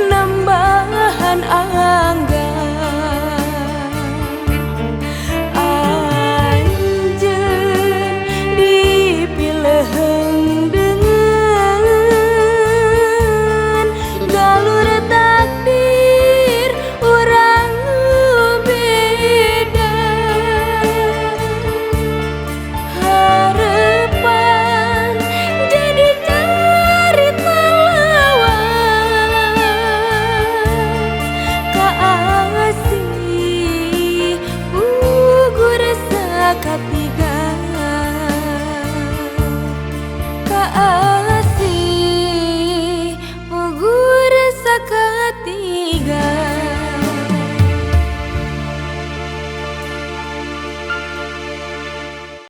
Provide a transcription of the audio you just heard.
nambahan angga anjeun dipileheung dengan galur takdir urang beda harapan jadi carita lawas kaasih gugur sakatiga kaasih gugur sakatiga